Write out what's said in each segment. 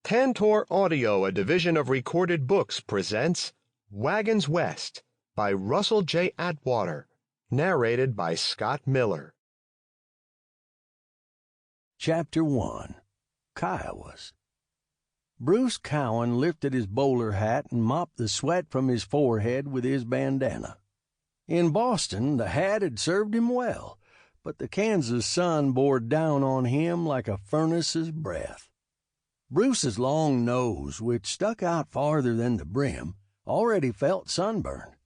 Tantor Audio, a division of Recorded Books, presents Wagons West by Russell J. Atwater, narrated by Scott Miller. Chapter 1. Cowans. Bruce Cowan lifted his bowler hat and mopped the sweat from his forehead with his bandana. In Boston, the hat had served him well, but the Kansas sun bore down on him like a furnace's breath. Bruce's long nose, which stuck out farther than the brim, already felt sunburned.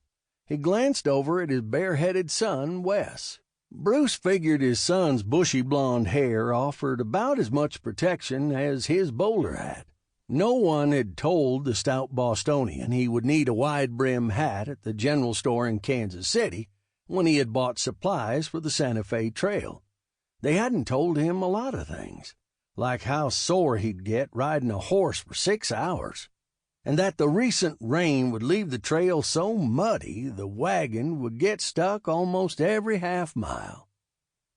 He glanced over at his bare-headed son, Wes. Bruce figured his son's bushy blonde hair offered about as much protection as his bowler hat. No one had told the stout Bostonian he would need a wide-brim hat at the general store in Kansas City when he had bought supplies for the Santa Fe Trail. They hadn't told him a lot of things, like how sore he'd get riding a horse for 6 hours, and that the recent rain would leave the trail so muddy the wagon would get stuck almost every half-mile.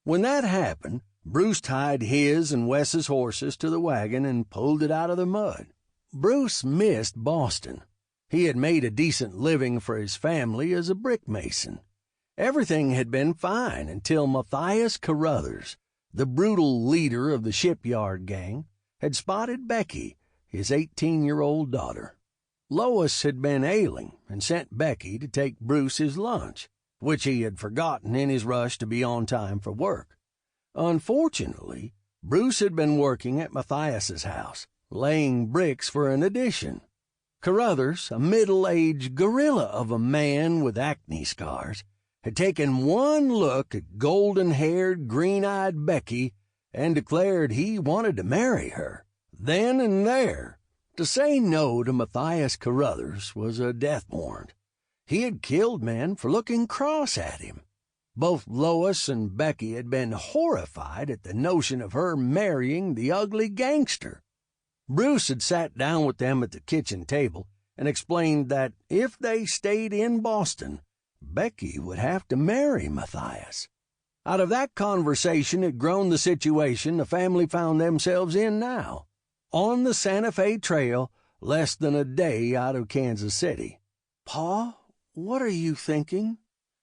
When that happened, Bruce tied his and Wes's horses to the wagon and pulled it out of the mud. Bruce missed Boston. He had made a decent living for his family as a brick mason. Everything had been fine until Matthias Carruthers, the brutal leader of the shipyard gang, had spotted Becky, his 18-year-old daughter. Lois had been ailing and sent Becky to take Bruce his lunch, which he had forgotten in his rush to be on time for work. Unfortunately, Bruce had been working at Matthias's house, laying bricks for an addition. Carruthers, a middle-aged gorilla of a man with acne scars, had taken one look at golden-haired, green-eyed Becky and declared he wanted to marry her, then and there. To say no to Matthias Carruthers was a death warrant. He had killed men for looking cross at him. Both Lois and Becky had been horrified at the notion of her marrying the ugly gangster. Bruce had sat down with them at the kitchen table and explained that if they stayed in Boston, Becky would have to marry Matthias. Out of that conversation had grown the situation the family found themselves in now, on the Santa Fe Trail, less than a day out of Kansas City. "Pa, what are you thinking?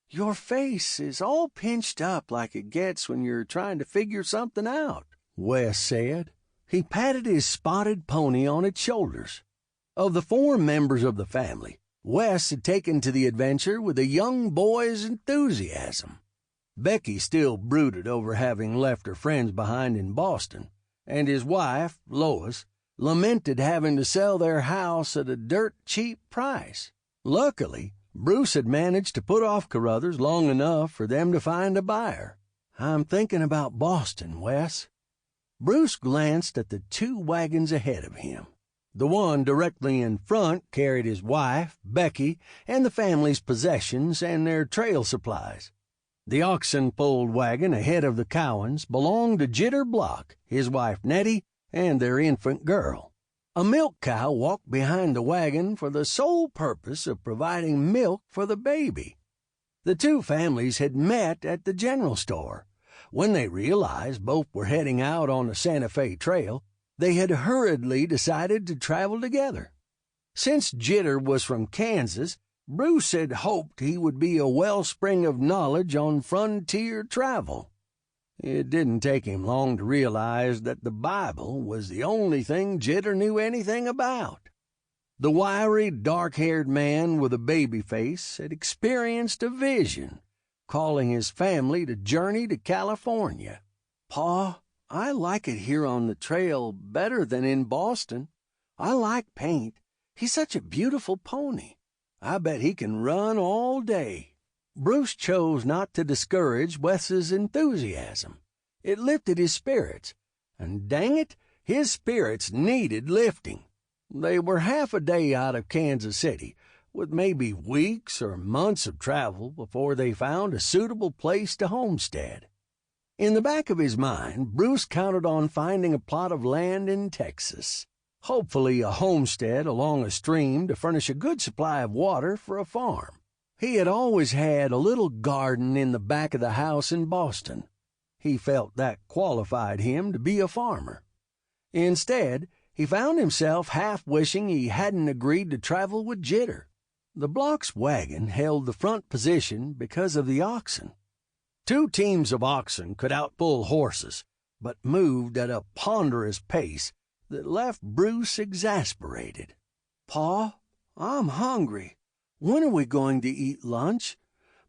Your face is all pinched up like it gets when you're trying to figure something out," Wes said. He patted his spotted pony on its shoulders. Of the 4 members of the family, Wes had taken to the adventure with a young boy's enthusiasm. Becky still brooded over having left her friends behind in Boston, and his wife, Lois, lamented having to sell their house at a dirt-cheap price. Luckily, Bruce had managed to put off Carruthers long enough for them to find a buyer. "I'm thinking about Boston, Wes." Bruce glanced at the 2 wagons ahead of him. The one directly in front carried his wife, Becky, and the family's possessions and their trail supplies. The oxen-pulled wagon ahead of the Cowans belonged to Jitter Block, his wife Nettie, and their infant girl. A milk cow walked behind the wagon for the sole purpose of providing milk for the baby. The 2 families had met at the general store. When they realized both were heading out on the Santa Fe Trail, they had hurriedly decided to travel together. Since Jitter was from Kansas, Bruce had hoped he would be a wellspring of knowledge on frontier travel. It didn't take him long to realize that the Bible was the only thing Jitter knew anything about. The wiry, dark-haired man with a baby face had experienced a vision, calling his family to journey to California. "Pa, I like it here on the trail better than in Boston. I like Paint. He's such a beautiful pony. I bet he can run all day." Bruce chose not to discourage Wes's enthusiasm. It lifted his spirits, and dang it, his spirits needed lifting. They were half a day out of Kansas City, with maybe weeks or months of travel before they found a suitable place to homestead. In the back of his mind, Bruce counted on finding a plot of land in Texas, hopefully a homestead along a stream to furnish a good supply of water for a farm. He had always had a little garden in the back of the house in Boston. He felt that qualified him to be a farmer. Instead, he found himself half wishing he hadn't agreed to travel with Jitter. The Block's wagon held the front position because of the oxen. 2 teams of oxen could outpull horses, but moved at a ponderous pace that left Bruce exasperated. "Pa, I'm hungry. When are we going to eat lunch?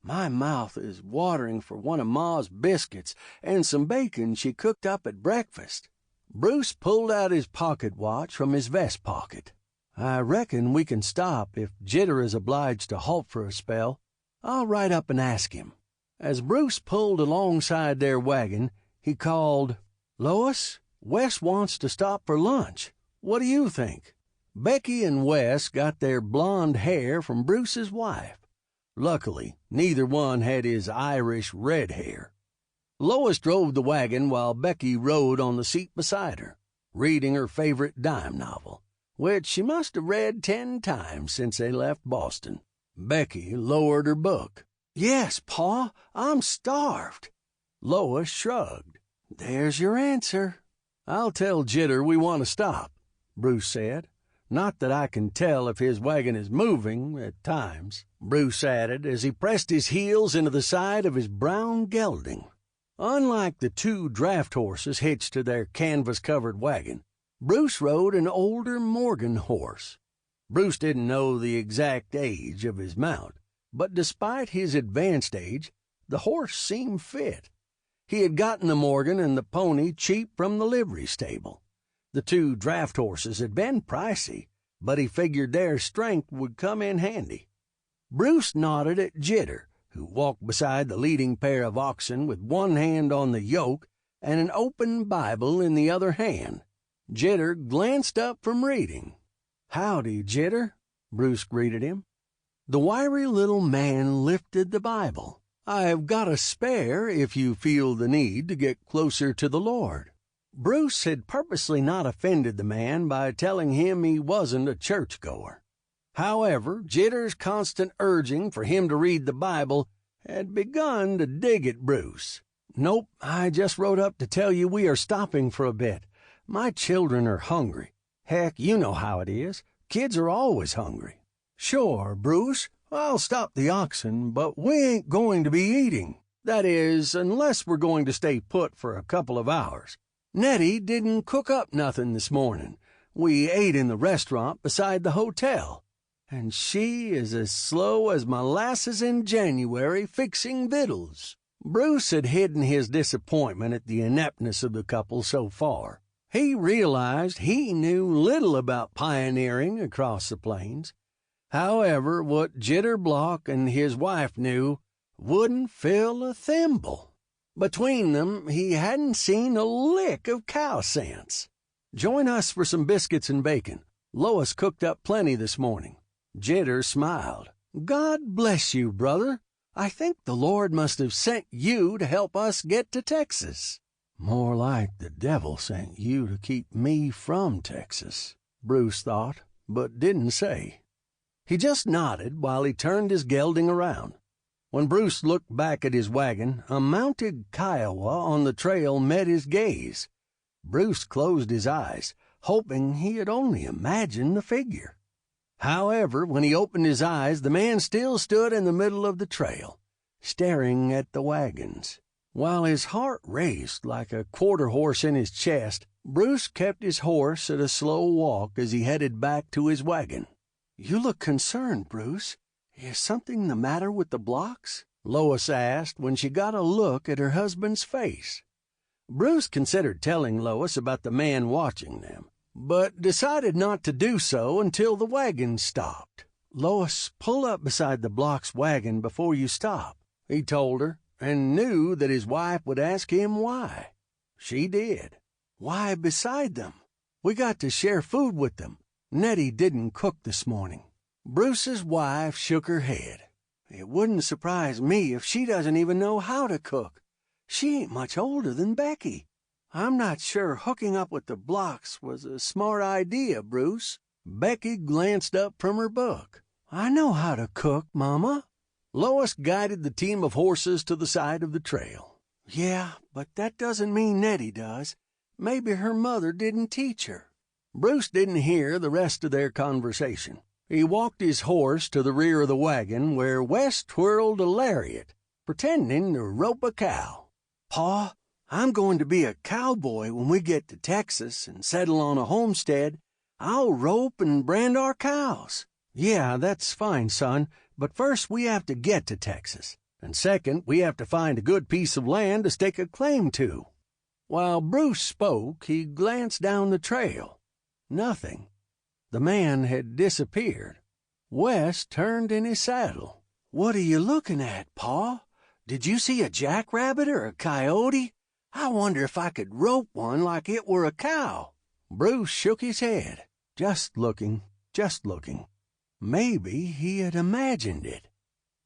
My mouth is watering for one of Ma's biscuits and some bacon she cooked up at breakfast." Bruce pulled out his pocket watch from his vest pocket. "I reckon we can stop if Jitter is obliged to halt for a spell. I'll ride up and ask him." As Bruce pulled alongside their wagon, he called, "Lois, Wes wants to stop for lunch. What do you think?" Becky and Wes got their blonde hair from Bruce's wife. Luckily, neither one had his Irish red hair. Lois drove the wagon while Becky rode on the seat beside her, reading her favorite dime novel, which she must have read 10 times since they left Boston. Becky lowered her book. "Yes, Pa, I'm starved." Lois shrugged. "There's your answer." "I'll tell Jitter we want to stop," Bruce said. "Not that I can tell if his wagon is moving at times," Bruce added as he pressed his heels into the side of his brown gelding. Unlike the 2 draft horses hitched to their canvas-covered wagon, Bruce rode an older Morgan horse. Bruce didn't know the exact age of his mount, but despite his advanced age, the horse seemed fit. He had gotten the Morgan and the pony cheap from the livery stable. The 2 draft horses had been pricey, but he figured their strength would come in handy. Bruce nodded at Jitter, who walked beside the leading pair of oxen with one hand on the yoke and an open Bible in the other hand. Jitter glanced up from reading. "Howdy, Jitter," Bruce greeted him. The wiry little man lifted the Bible. "I've got a spare if you feel the need to get closer to the Lord." Bruce had purposely not offended the man by telling him he wasn't a churchgoer. However, Jitter's constant urging for him to read the Bible had begun to dig at Bruce. "Nope, I just rode up to tell you we are stopping for a bit. My children are hungry. Heck, you know how it is. Kids are always hungry." "Sure, Bruce, I'll stop the oxen, but we ain't going to be eating. That is, unless we're going to stay put for a couple of hours. Nettie didn't cook up nothing this morning. We ate in the restaurant beside the hotel. And she is as slow as molasses in January fixing victuals." Bruce had hidden his disappointment at the ineptness of the couple so far. He realized he knew little about pioneering across the plains. However, what Jitter Block and his wife knew wouldn't fill a thimble. Between them, he hadn't seen a lick of cow sense. "Join us for some biscuits and bacon. Lois cooked up plenty this morning." Jitter smiled. "God bless you, brother. I think the Lord must have sent you to help us get to Texas." "More like the devil sent you to keep me from Texas," Bruce thought, but didn't say. He just nodded while he turned his gelding around. When Bruce looked back at his wagon, a mounted Kiowa on the trail met his gaze. Bruce closed his eyes, hoping he had only imagined the figure. However, when he opened his eyes, the man still stood in the middle of the trail, staring at the wagons. While his heart raced like a quarter horse in his chest, Bruce kept his horse at a slow walk as he headed back to his wagon. "You look concerned, Bruce. Is something the matter with the blocks?" Lois asked when she got a look at her husband's face. Bruce considered telling Lois about the man watching them, but decided not to do so until the wagon stopped. "Lois, pull up beside the Block's wagon before you stop," he told her, and knew that his wife would ask him why. She did. "Why beside them? We got to share food with them. Nettie didn't cook this morning." Bruce's wife shook her head. "It wouldn't surprise me if she doesn't even know how to cook. She ain't much older than Becky. I'm not sure hooking up with the Blocks was a smart idea, Bruce." Becky glanced up from her book. "I know how to cook, Mama." Lois guided the team of horses to the side of the trail. "Yeah, but that doesn't mean Nettie does. Maybe her mother didn't teach her." Bruce didn't hear the rest of their conversation. He walked his horse to the rear of the wagon where Wes twirled a lariat, pretending to rope a cow. "Pa, I'm going to be a cowboy when we get to Texas and settle on a homestead. I'll rope and brand our cows." "Yeah, that's fine, son, but first we have to get to Texas, and second, we have to find a good piece of land to stake a claim to." While Bruce spoke, he glanced down the trail. Nothing. The man had disappeared. Wes turned in his saddle. "What are you looking at, Pa? Did you see a jackrabbit or a coyote? I wonder if I could rope one like it were a cow." Bruce shook his head. Just looking. Maybe he had imagined it.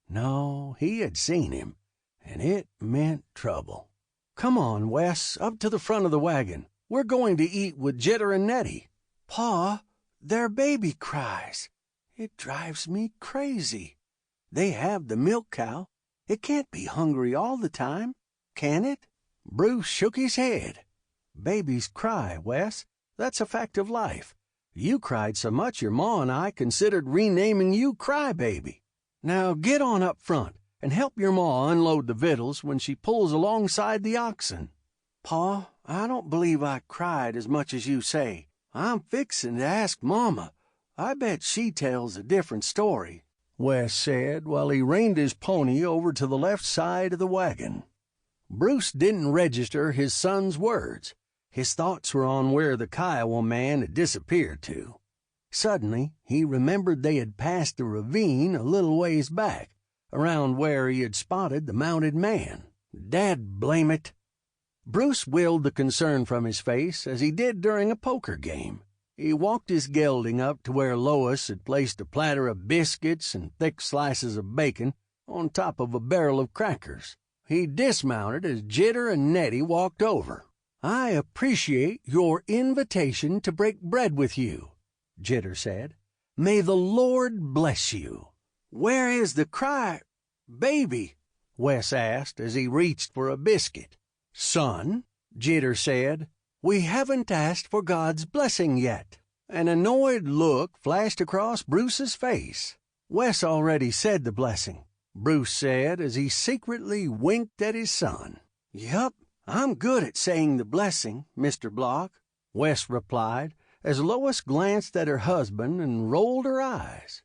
No, he had seen him, and it meant trouble. "Come on, Wes, up to the front of the wagon. We're going to eat with Jitter and Nettie." "Pa, their baby cries. It drives me crazy. They have the milk cow. It can't be hungry all the time, can it?" Bruce shook his head. "Babies cry, Wes. That's a fact of life. You cried so much your ma and I considered renaming you Crybaby. Now get on up front and help your ma unload the victuals when she pulls alongside the oxen." "Pa, I don't believe I cried as much as you say. I'm fixin' to ask Mama. I bet she tells a different story," Wes said while he reined his pony over to the left side of the wagon. Bruce didn't register his son's words. His thoughts were on where the Kiowa man had disappeared to. Suddenly, he remembered they had passed a ravine a little ways back, around where he had spotted the mounted man. Dad blame it! Bruce willed the concern from his face as he did during a poker game. He walked his gelding up to where Lois had placed a platter of biscuits and thick slices of bacon on top of a barrel of crackers. He dismounted as Jitter and Nettie walked over. "I appreciate your invitation to break bread with you," Jitter said. "May the Lord bless you." "Where is the baby?" Wes asked as he reached for a biscuit. "Son," Jitter said, "we haven't asked for God's blessing yet." An annoyed look flashed across Bruce's face. "Wes already said the blessing," Bruce said as he secretly winked at his son. "Yup, I'm good at saying the blessing, Mr. Block," Wes replied as Lois glanced at her husband and rolled her eyes.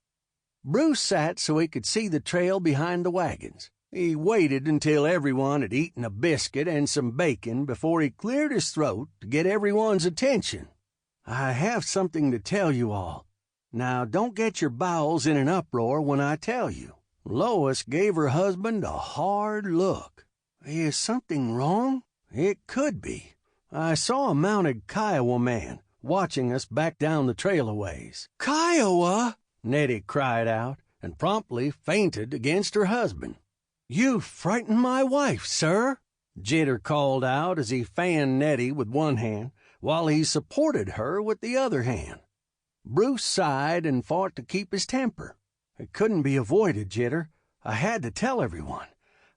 Bruce sat so he could see the trail behind the wagons. He waited until everyone had eaten a biscuit and some bacon before he cleared his throat to get everyone's attention. "I have something to tell you all. Now don't get your bowels in an uproar when I tell you." Lois gave her husband a hard look. "Is something wrong?" "It could be. I saw a mounted Kiowa man watching us back down the trail a ways." "Kiowa!" Nettie cried out and promptly fainted against her husband. "You frightened my wife, sir," Jitter called out as he fanned Nettie with one hand while he supported her with the other hand. Bruce sighed and fought to keep his temper. "It couldn't be avoided, Jitter. I had to tell everyone.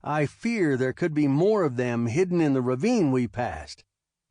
I fear there could be more of them hidden in the ravine we passed.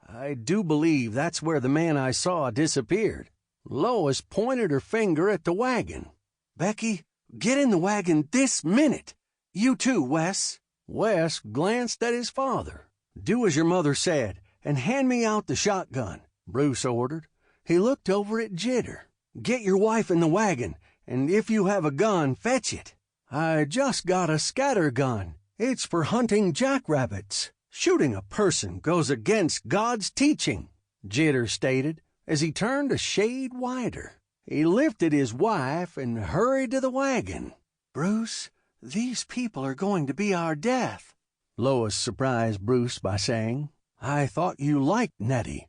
I do believe that's where the man I saw disappeared." Lois pointed her finger at the wagon. "Becky, get in the wagon this minute. You too, Wes." Wes glanced at his father. "Do as your mother said, and hand me out the shotgun," Bruce ordered. He looked over at Jitter. "Get your wife in the wagon, and if you have a gun, fetch it." "I just got a scatter gun. It's for hunting jackrabbits. Shooting a person goes against God's teaching," Jitter stated as he turned a shade wider. He lifted his wife and hurried to the wagon. "Bruce, these people are going to be our death," Lois surprised Bruce by saying. "I thought you liked Nettie."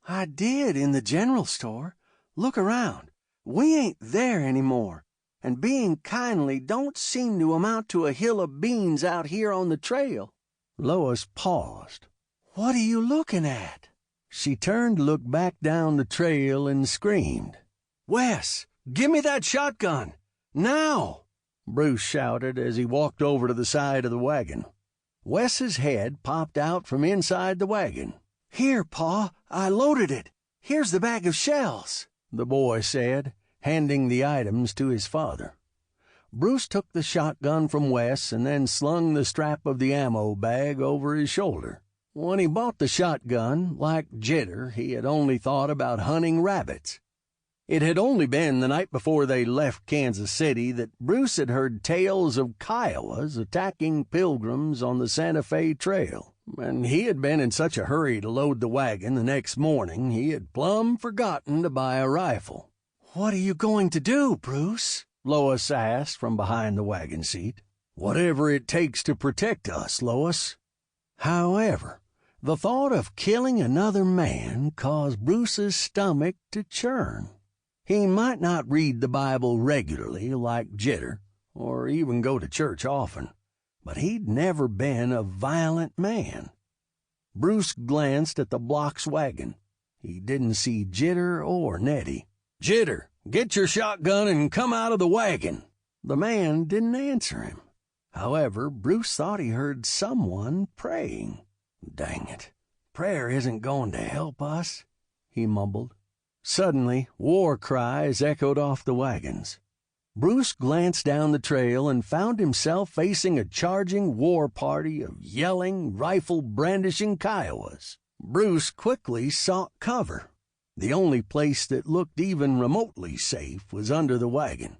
"I did in the general store. Look around. We ain't there anymore. And being kindly don't seem to amount to a hill of beans out here on the trail." Lois paused. "What are you looking at?" She turned to look back down the trail and screamed. "Wes, give me that shotgun! Now!" Bruce shouted as he walked over to the side of the wagon. Wes's head popped out from inside the wagon. "Here, Pa, I loaded it. "Here's the bag of shells," the boy said, handing the items to his father. Bruce took the shotgun from Wes and then slung the strap of the ammo bag over his shoulder. When he bought the shotgun, like Jitter, he had only thought about hunting rabbits. It had only been the night before they left Kansas City that Bruce had heard tales of Kiowas attacking pilgrims on the Santa Fe Trail, and he had been in such a hurry to load the wagon the next morning he had plumb forgotten to buy a rifle. "What are you going to do, Bruce?" Lois asked from behind the wagon seat. "Whatever it takes to protect us, Lois." However, the thought of killing another man caused Bruce's stomach to churn. He might not read the Bible regularly like Jitter, or even go to church often, but he'd never been a violent man. Bruce glanced at the Block's wagon. He didn't see Jitter or Nettie. "Jitter, get your shotgun and come out of the wagon." The man didn't answer him. However, Bruce thought he heard someone praying. "Dang it, prayer isn't going to help us," he mumbled. Suddenly, war cries echoed off the wagons. Bruce glanced down the trail and found himself facing a charging war party of yelling, rifle-brandishing Kiowas. Bruce quickly sought cover. The only place that looked even remotely safe was under the wagon.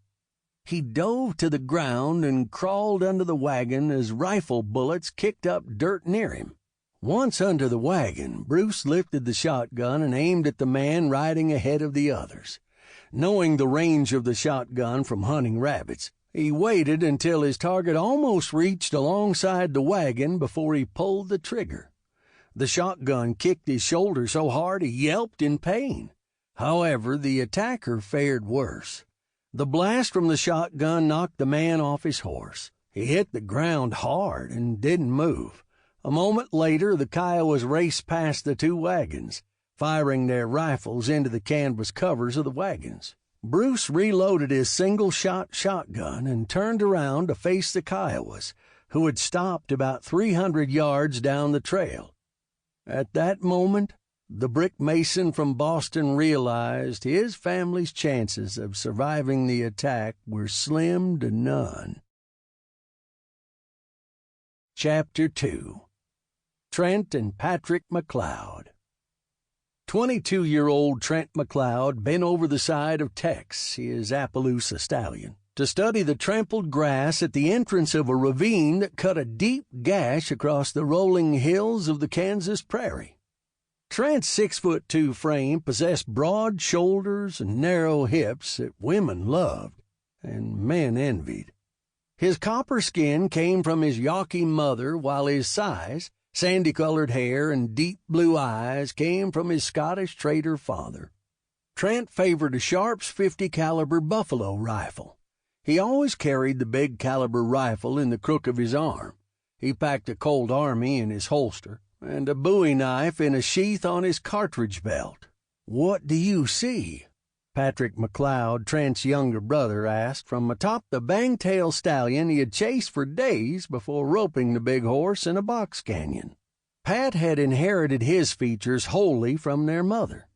He dove to the ground and crawled under the wagon as rifle bullets kicked up dirt near him. Once under the wagon, Bruce lifted the shotgun and aimed at the man riding ahead of the others. Knowing the range of the shotgun from hunting rabbits, he waited until his target almost reached alongside the wagon before he pulled the trigger. The shotgun kicked his shoulder so hard he yelped in pain. However, the attacker fared worse. The blast from the shotgun knocked the man off his horse. He hit the ground hard and didn't move. A moment later, the Kiowas raced past the two wagons, firing their rifles into the canvas covers of the wagons. Bruce reloaded his single-shot shotgun and turned around to face the Kiowas, who had stopped about 300 yards down the trail. At that moment, the brick mason from Boston realized his family's chances of surviving the attack were slim to none. Chapter 2. Trent and Patrick MacLeod. 22-year-old Trent MacLeod bent over the side of Tex, his Appaloosa stallion, to study the trampled grass at the entrance of a ravine that cut a deep gash across the rolling hills of the Kansas prairie. Trent's 6'2" frame possessed broad shoulders and narrow hips that women loved and men envied. His copper skin came from his Yawkey mother, while his size, sandy-colored hair, and deep blue eyes came from his Scottish trader father. Trent favored a Sharp's .50 caliber buffalo rifle. He always carried the big caliber rifle in the crook of his arm. He packed a Colt Army in his holster and a Bowie knife in a sheath on his cartridge belt. "What do you see?" Patrick MacLeod, Trent's younger brother, asked from atop the bang-tail stallion he had chased for days before roping the big horse in a box canyon. Pat had inherited his features wholly from their mother.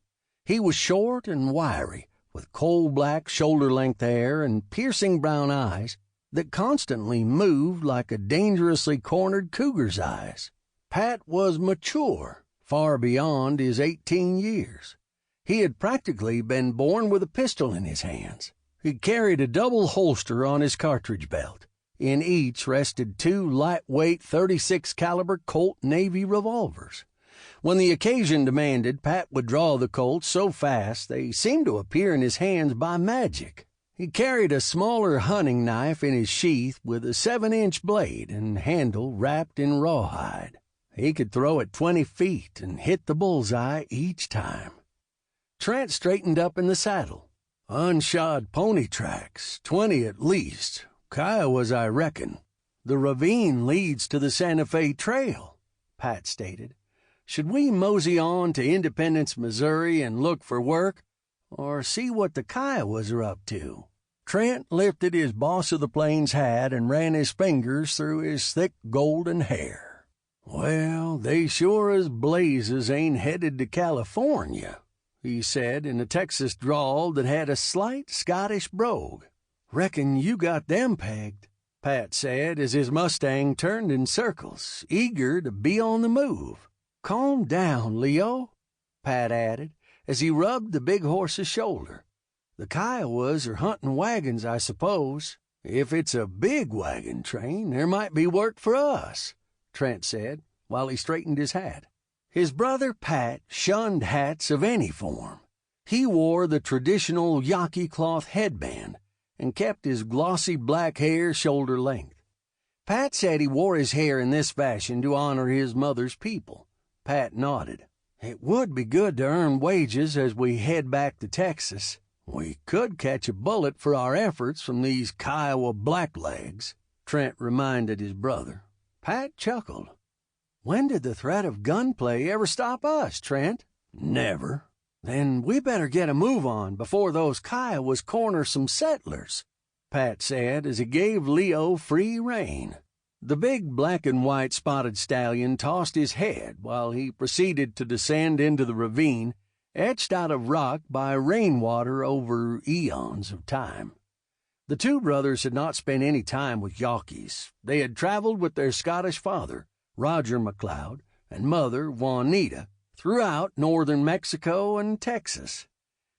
He was short and wiry, with coal-black shoulder-length hair and piercing brown eyes that constantly moved like a dangerously cornered cougar's eyes. Pat was mature, far beyond his 18 years. He had practically been born with a pistol in his hands. He carried a double holster on his cartridge belt. In each rested two lightweight .36 caliber Colt Navy revolvers. When the occasion demanded, Pat would draw the Colts so fast they seemed to appear in his hands by magic. He carried a smaller hunting knife in his sheath with a 7-inch blade and handle wrapped in rawhide. He could throw it 20 feet and hit the bullseye each time. Trent straightened up in the saddle. "Unshod pony tracks, 20 at least. Kiowas, I reckon. The ravine leads to the Santa Fe Trail," Pat stated. "Should we mosey on to Independence, Missouri and look for work, or see what the Kiowas are up to?" Trent lifted his Boss of the Plains hat and ran his fingers through his thick golden hair. "Well, they sure as blazes ain't headed to California. he said in a Texas drawl that had a slight Scottish brogue. "Reckon you got them pegged," Pat said as his Mustang turned in circles, eager to be on the move. "Calm down, Leo," Pat added as he rubbed the big horse's shoulder. "The Kiowas are hunting wagons, I suppose. If it's a big wagon train, there might be work for us," Trent said while he straightened his hat. His brother Pat shunned hats of any form. He wore the traditional yaqui cloth headband and kept his glossy black hair shoulder length. Pat said he wore his hair in this fashion to honor his mother's people. Pat nodded. "It would be good to earn wages as we head back to Texas. We could catch a bullet for our efforts from these Kiowa blacklegs," Trent reminded his brother. Pat chuckled. "When did the threat of gunplay ever stop us, Trent?" "Never." "Then we better get a move on before those Kiowas corner some settlers," Pat said as he gave Leo free rein. The big black and white spotted stallion tossed his head while he proceeded to descend into the ravine, etched out of rock by rainwater over eons of time. The two brothers had not spent any time with Yankees. They had traveled with their Scottish father, Roger McLeod, and mother, Juanita, throughout northern Mexico and Texas.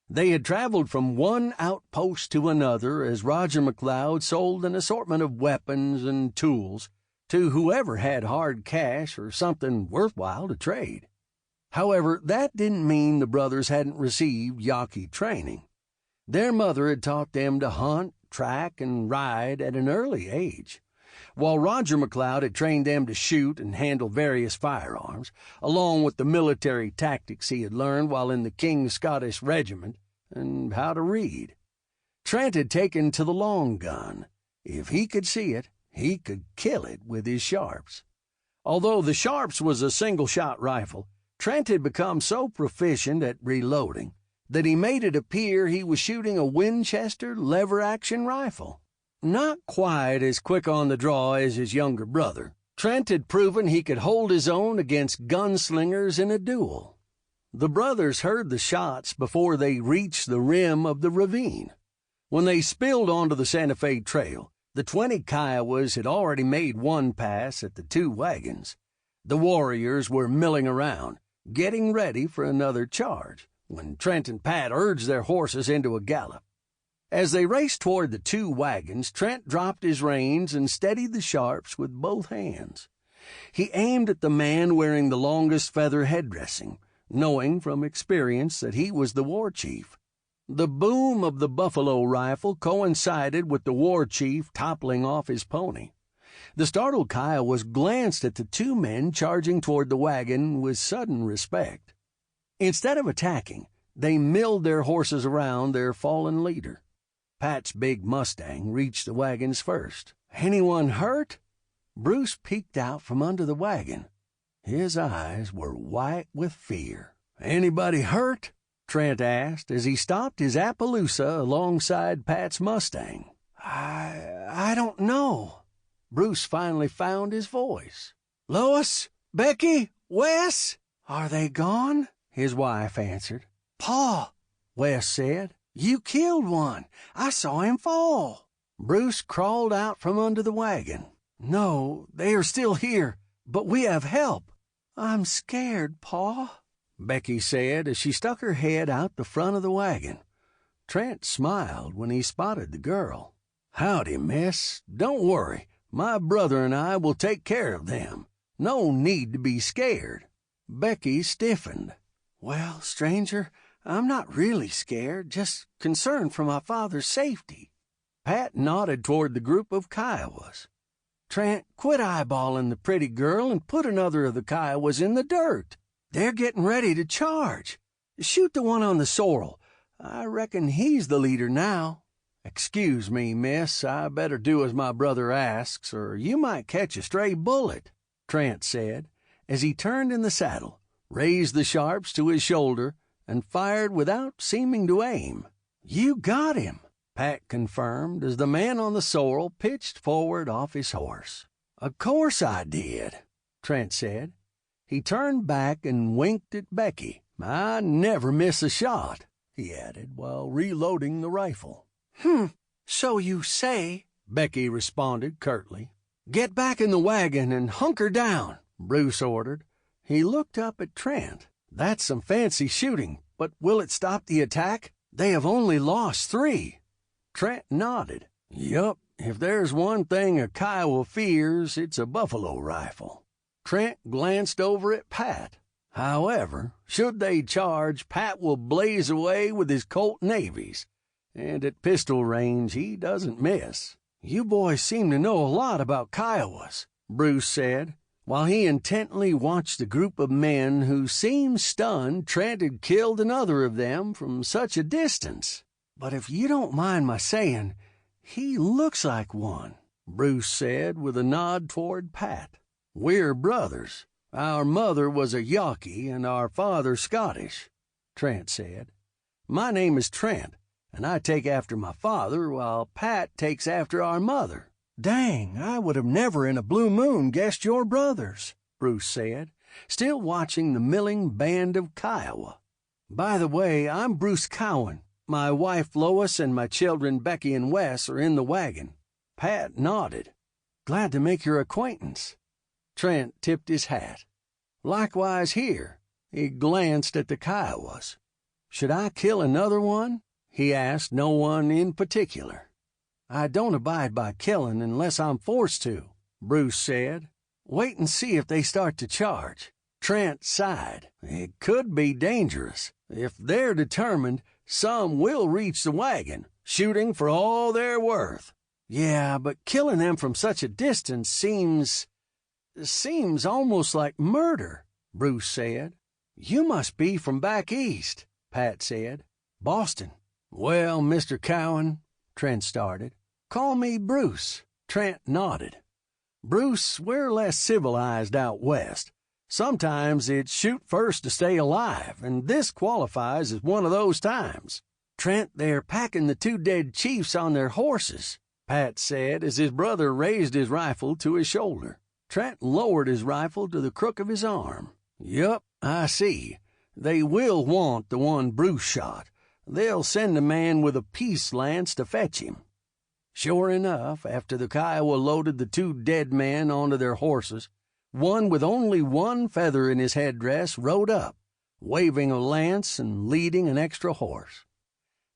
They had traveled from one outpost to another as Roger McLeod sold an assortment of weapons and tools to whoever had hard cash or something worthwhile to trade. However, that didn't mean the brothers hadn't received Yaqui training. Their mother had taught them to hunt, track, and ride at an early age, while Roger McLeod had trained them to shoot and handle various firearms, along with the military tactics he had learned while in the King's Scottish Regiment, and how to read. Trent had taken to the long gun. If he could see it, he could kill it with his Sharps. Although the Sharps was a single-shot rifle, Trent had become so proficient at reloading that he made it appear he was shooting a Winchester lever-action rifle. Not quite as quick on the draw as his younger brother, Trent had proven he could hold his own against gunslingers in a duel. The brothers heard the shots before they reached the rim of the ravine. When they spilled onto the Santa Fe Trail, the 20 Kiowas had already made one pass at the 2 wagons. The warriors were milling around, getting ready for another charge, when Trent and Pat urged their horses into a gallop. As they raced toward the 2 wagons, Trent dropped his reins and steadied the Sharps with both hands. He aimed at the man wearing the longest feather headdressing, knowing from experience that he was the war chief. The boom of the buffalo rifle coincided with the war chief toppling off his pony. The startled Kiowas glanced at the 2 men charging toward the wagon with sudden respect. Instead of attacking, they milled their horses around their fallen leader. Pat's big Mustang reached the wagons first. "Anyone hurt?" Bruce peeked out from under the wagon. His eyes were white with fear. "Anybody hurt?" Trent asked as he stopped his Appaloosa alongside Pat's Mustang. I don't know." Bruce finally found his voice. "Lois? Becky? Wes? Are they gone?" his wife answered. "Pa," Wes said, "you killed one. I saw him fall." Bruce crawled out from under the wagon. "No, they are still here, but we have help." "I'm scared, Pa," Becky said as she stuck her head out the front of the wagon. Trent smiled when he spotted the girl. "Howdy, miss. Don't worry. My brother and I will take care of them. No need to be scared." Becky stiffened. "Well, stranger, I'm not really scared, just concerned for my father's safety." Pat nodded toward the group of Kiowas. "Trent, quit eyeballing the pretty girl and put another of the Kiowas in the dirt. They're getting ready to charge. Shoot the one on the sorrel. I reckon he's the leader now." "Excuse me, miss, I better do as my brother asks, or you might catch a stray bullet," Trent said, as he turned in the saddle, raised the Sharps to his shoulder, and fired without seeming to aim. "You got him," Pat confirmed as the man on the sorrel pitched forward off his horse. "Of course I did," Trent said. He turned back and winked at Becky, I never miss a shot," he added while reloading the rifle. So you say," Becky responded curtly. "Get back in the wagon and hunker down," Bruce ordered. He looked up at Trent. "That's some fancy shooting, but will it stop the attack? They have only lost 3. Trent nodded. "Yup, if there's one thing a Kiowa fears, it's a buffalo rifle." Trent glanced over at Pat. "However, should they charge, Pat will blaze away with his Colt navies, and at pistol range he doesn't miss." "You boys seem to know a lot about Kiowas," Bruce said, while he intently watched the group of men who seemed stunned Trent had killed another of them from such a distance. "But if you don't mind my saying, he looks like one," Bruce said with a nod toward Pat. "We're brothers. Our mother was a Yawkey and our father Scottish," Trent said. "My name is Trent, and I take after my father while Pat takes after our mother." "Dang, I would have never in a blue moon guessed your brothers," Bruce said, still watching the milling band of Kiowa. "By the way, I'm Bruce Cowan. My wife Lois and my children Becky and Wes are in the wagon." Pat nodded. "Glad to make your acquaintance." Trent tipped his hat. "Likewise here." He glanced at the Kiowas. "Should I kill another one?" he asked no one in particular. "I don't abide by killing unless I'm forced to," Bruce said. "Wait and see if they start to charge." Trent sighed. "It could be dangerous. If they're determined, some will reach the wagon, shooting for all they're worth." "Yeah, but killing them from such a distance seems almost like murder," Bruce said. "You must be from back east," Pat said. "Boston." "Well, Mr. Cowan," Trent started. "Call me Bruce." Trent nodded. "Bruce, we're less civilized out west. Sometimes it's shoot first to stay alive, and this qualifies as one of those times." "Trent, they're packing the 2 dead chiefs on their horses," Pat said as his brother raised his rifle to his shoulder. Trent lowered his rifle to the crook of his arm. "Yup, I see. They will want the one Bruce shot. They'll send a man with a peace lance to fetch him." Sure enough, after the Kiowa loaded the 2 dead men onto their horses, one with only one feather in his headdress rode up, waving a lance and leading an extra horse.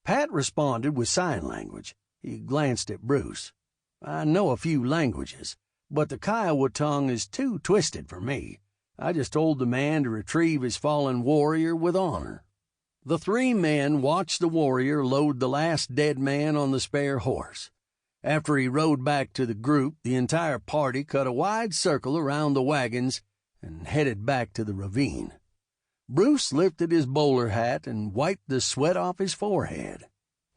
Pat responded with sign language. He glanced at Bruce. "I know a few languages, but the Kiowa tongue is too twisted for me. I just told the man to retrieve his fallen warrior with honor." The 3 men watched the warrior load the last dead man on the spare horse. After he rode back to the group, the entire party cut a wide circle around the wagons and headed back to the ravine. Bruce lifted his bowler hat and wiped the sweat off his forehead.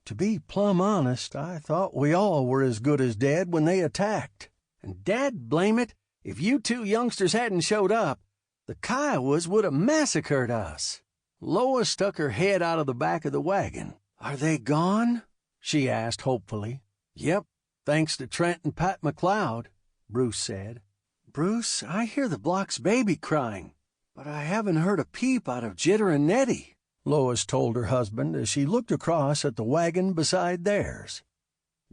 "To be plumb honest, I thought we all were as good as dead when they attacked. And dad blame it, if you 2 youngsters hadn't showed up, the Kiowas would have massacred us." Lois stuck her head out of the back of the wagon. "Are they gone?" she asked hopefully. "Yep, thanks to Trent and Pat MacLeod," Bruce said. "Bruce, I hear the block's baby crying, but I haven't heard a peep out of Jitter and Nettie," Lois told her husband as she looked across at the wagon beside theirs.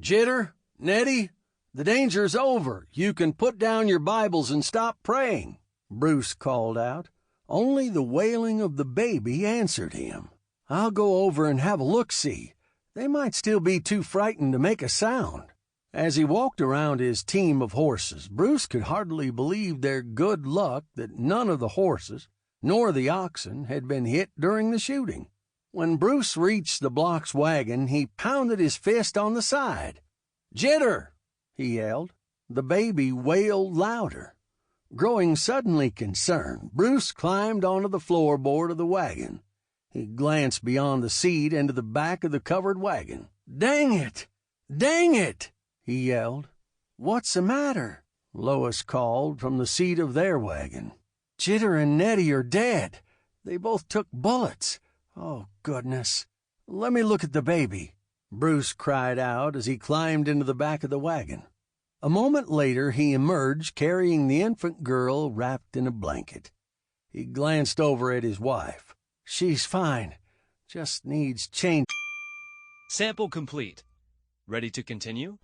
"Jitter, Nettie, the danger's over. You can put down your Bibles and stop praying," Bruce called out. Only the wailing of the baby answered him. "I'll go over and have a look-see. They might still be too frightened to make a sound." As he walked around his team of horses, Bruce could hardly believe their good luck that none of the horses, nor the oxen, had been hit during the shooting. When Bruce reached the block's wagon, he pounded his fist on the side. "Jitter!" he yelled. The baby wailed louder. Growing suddenly concerned, Bruce climbed onto the floorboard of the wagon. He glanced beyond the seat into the back of the covered wagon. "Dang it! Dang it!" he yelled. "What's the matter?" Lois called from the seat of their wagon. "Jitter and Nettie are dead. They both took bullets. Oh, goodness. Let me look at the baby," Bruce cried out as he climbed into the back of the wagon. A moment later he emerged carrying the infant girl wrapped in a blanket. He glanced over at his wife. She's fine. Just needs change. Sample complete. Ready to continue?